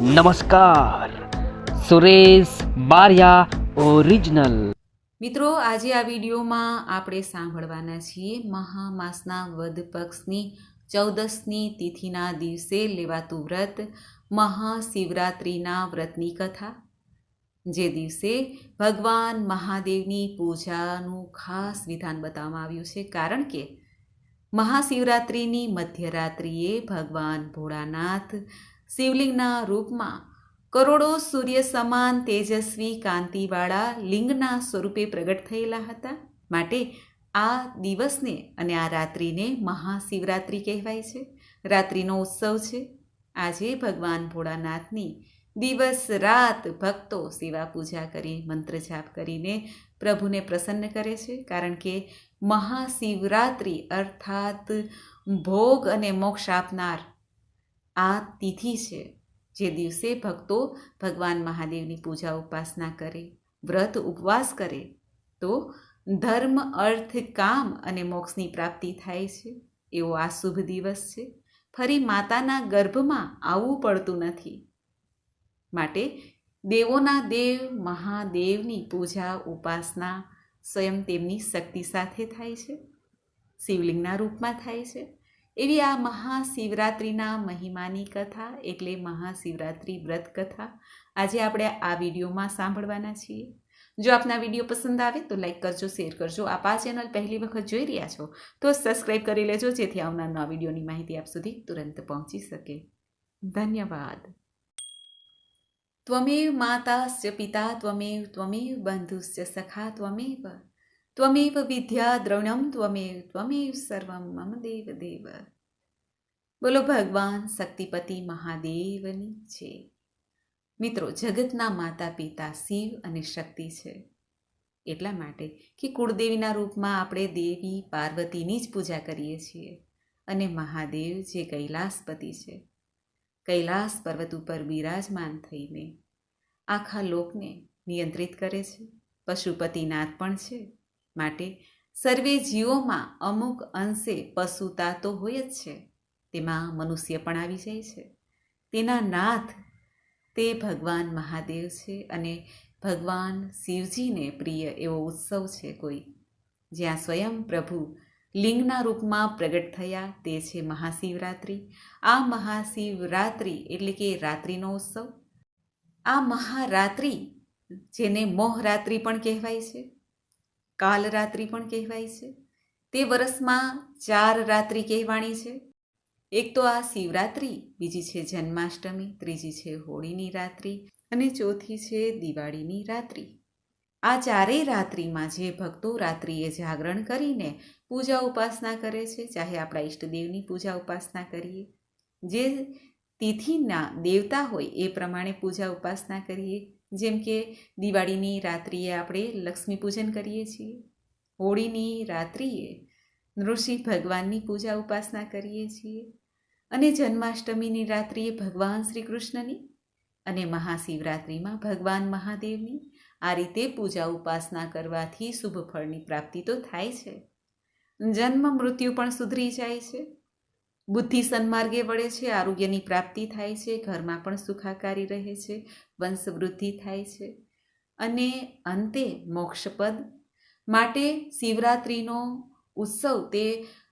નમસ્કાર. સુરેશ બારિયા ઓરિજિનલ. મિત્રો, આજે આ વિડીયોમાં આપણે સાંભળવાના છીએ મહામાસના વદ પક્ષની 14મી તિથિના દિવસે લેવાતું વ્રત મહાશિવરાત્રિના વ્રતની કથા, જે દિવસે ભગવાન મહાદેવની પૂજાનું ખાસ વિધાન બતાવવામાં આવ્યું છે. કારણ કે મહાશિવરાત્રિની મધ્યરાત્રિએ ભગવાન ભોળાનાથ શિવલિંગના રૂપમાં કરોડો સૂર્ય સમાન તેજસ્વી કાંતિવાળા લિંગના સ્વરૂપે પ્રગટ થયેલા હતા. માટે આ દિવસને અને આ રાત્રિને મહાશિવરાત્રિ કહેવાય છે. રાત્રિનો ઉત્સવ છે. આજે ભગવાન ભોળાનાથની દિવસ રાત ભક્તો સેવા પૂજા કરી મંત્ર જાપ કરીને પ્રભુને પ્રસન્ન કરે છે. કારણ કે મહાશિવરાત્રિ અર્થાત ભોગ અને મોક્ષ આપનાર આ તિથિ છે, જે દિવસે ભક્તો ભગવાન મહાદેવની પૂજા ઉપાસના કરે, વ્રત ઉપવાસ કરે તો ધર્મ, અર્થ, કામ અને મોક્ષની પ્રાપ્તિ થાય છે. એવો આ શુભ દિવસ છે. ફરી માતાના ગર્ભમાં આવવું પડતું નથી. માટે દેવોના દેવ મહાદેવની પૂજા ઉપાસના સ્વયં તેમની શક્તિ સાથે થાય છે, શિવલિંગના રૂપમાં થાય છે. એવી આ મહાશિવરાત્રિના મહિમાની કથા એટલે મહાશિવરાત્રિ વ્રત કથા આજે આપણે આ વિડીયોમાં સાંભળવાના છીએ. જો આપના વિડીયો પસંદ આવે તો લાઈક કરજો, શેર કરજો. આપ આ ચેનલ પહેલી વખત જોઈ રહ્યા છો તો સબસ્ક્રાઈબ કરી લેજો, જેથી આવનાર નવા વિડીયોની માહિતી આપ સુધી તુરંત પહોંચી શકે. ધન્યવાદ. ત્વમેવ માતાસ્ય પિતા ત્વમેવ, ત્વમેવ બંધુશ્ચ સખા ત્વમેવ, ત્વમેવ વિદ્યા દ્રવિણમ ત્વમેવ, ત્વમેવ સર્વમ મમ દેવ દેવ. બોલો ભગવાન શક્તિપતિ મહાદેવની છે. મિત્રો, જગતના માતા પિતા શિવ અને શક્તિ છે. એટલા માટે કે કુળદેવીના રૂપમાં આપણે દેવી પાર્વતીની જ પૂજા કરીએ છીએ. અને મહાદેવ જે કૈલાસપતિ છે, કૈલાસ પર્વત ઉપર બિરાજમાન થઈને આખા લોકને નિયંત્રિત કરે છે. પશુપતિનાથ પણ છે. માટે સર્વે જીવોમાં અમુક અંશે પશુતા તો હોય જ છે, તેમાં મનુષ્ય પણ આવી જાય છે. તેના નાથ તે ભગવાન મહાદેવ છે. અને ભગવાન શિવજીને પ્રિય એવો ઉત્સવ છે કોઈ, જ્યાં સ્વયં પ્રભુ લિંગના રૂપમાં પ્રગટ થયા, તે છે મહાશિવરાત્રિ. આ મહાશિવરાત્રિ એટલે કે રાત્રિનો ઉત્સવ. આ મહારાત્રિ, જેને મોહરાત્રિ પણ કહેવાય છે, કાલરાત્રિ પણ કહેવાય છે, તે વર્ષમાં 4 રાત્રિ કહેવાણી છે. એક તો આ શિવરાત્રિ, બીજી છે જન્માષ્ટમી, ત્રીજી છે હોળીની રાત્રિ અને ચોથી છે દિવાળીની રાત્રિ. આ ચારેય રાત્રિમાં જે ભક્તો રાત્રિએ જાગરણ કરીને પૂજા ઉપાસના કરે છે, ચાહે આપણા ઈષ્ટદેવની પૂજા ઉપાસના કરીએ, જે તિથિના દેવતા હોય એ પ્રમાણે પૂજા ઉપાસના કરીએ. જેમ કે દિવાળીની રાત્રિએ આપણે લક્ષ્મી પૂજન કરીએ છીએ, હોળીની રાત્રિએ નૃસિંહ ભગવાનની પૂજા ઉપાસના કરીએ છીએ, અને જન્માષ્ટમીની રાત્રિએ ભગવાન શ્રી કૃષ્ણની, અને મહાશિવરાત્રિમાં ભગવાન મહાદેવની. આ રીતે પૂજા ઉપાસના કરવાથી શુભ ફળની પ્રાપ્તિ તો થાય છે. જન્મ મૃત્યુ પણ સુધરી જાય છે, બુદ્ધિ સન્માર્ગે વળે છે, આરોગ્યની પ્રાપ્તિ થાય છે, ઘરમાં પણ સુખાકારી રહે છે, વંશવૃદ્ધિ થાય છે, અને અંતે મોક્ષપદ. માટે શિવરાત્રિનો ઉત્સવ તે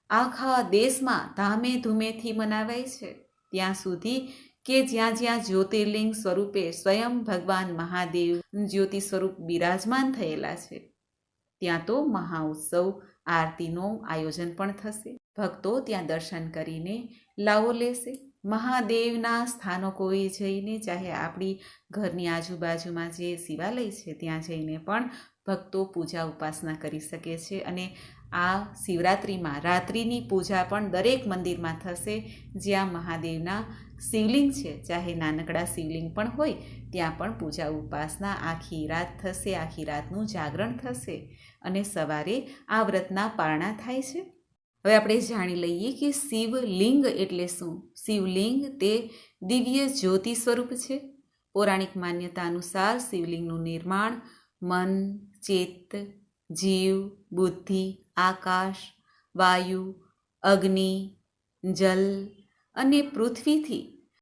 આખા દેશમાં ધામે ધૂમેથી મનાવાય છે, ત્યાં સુધી કે જ્યાં જ્યાં જ્યોતિર્લિંગ સ્વરૂપે સ્વયં ભગવાન મહાદેવ જ્યોતિ સ્વરૂપ બિરાજમાન થયેલા છે, ત્યાં તો મહા ઉત્સવ આરતીનું આયોજન પણ થશે. ભક્તો ત્યાં દર્શન કરીને લાવો લેશે. મહાદેવના સ્થાનો કોઈ જઈને, ચાહે આપણી ઘરની આજુબાજુમાં જે શિવાલય છે ત્યાં જઈને પણ ભક્તો પૂજા ઉપાસના કરી શકે છે. અને આ શિવરાત્રિમાં રાત્રિની પૂજા પણ દરેક મંદિરમાં થશે, જ્યાં મહાદેવના શિવલિંગ છે, ચાહે નાનકડા શિવલિંગ પણ હોય, ત્યાં પણ પૂજા ઉપાસના આખી રાત થશે. આખી રાતનું જાગરણ થશે અને સવારે આ વ્રતના પારણા થાય છે. હવે આપણે જાણી લઈએ કે શિવલિંગ એટલે શું. શિવલિંગ તે દિવ્ય જ્યોતિ સ્વરૂપ છે. પૌરાણિક માન્યતા અનુસાર શિવલિંગનું નિર્માણ મન, ચેત, જીવ, બુદ્ધિ, આકાશ, વાયુ, અગ્નિ, જલ અને પૃથ્વીથી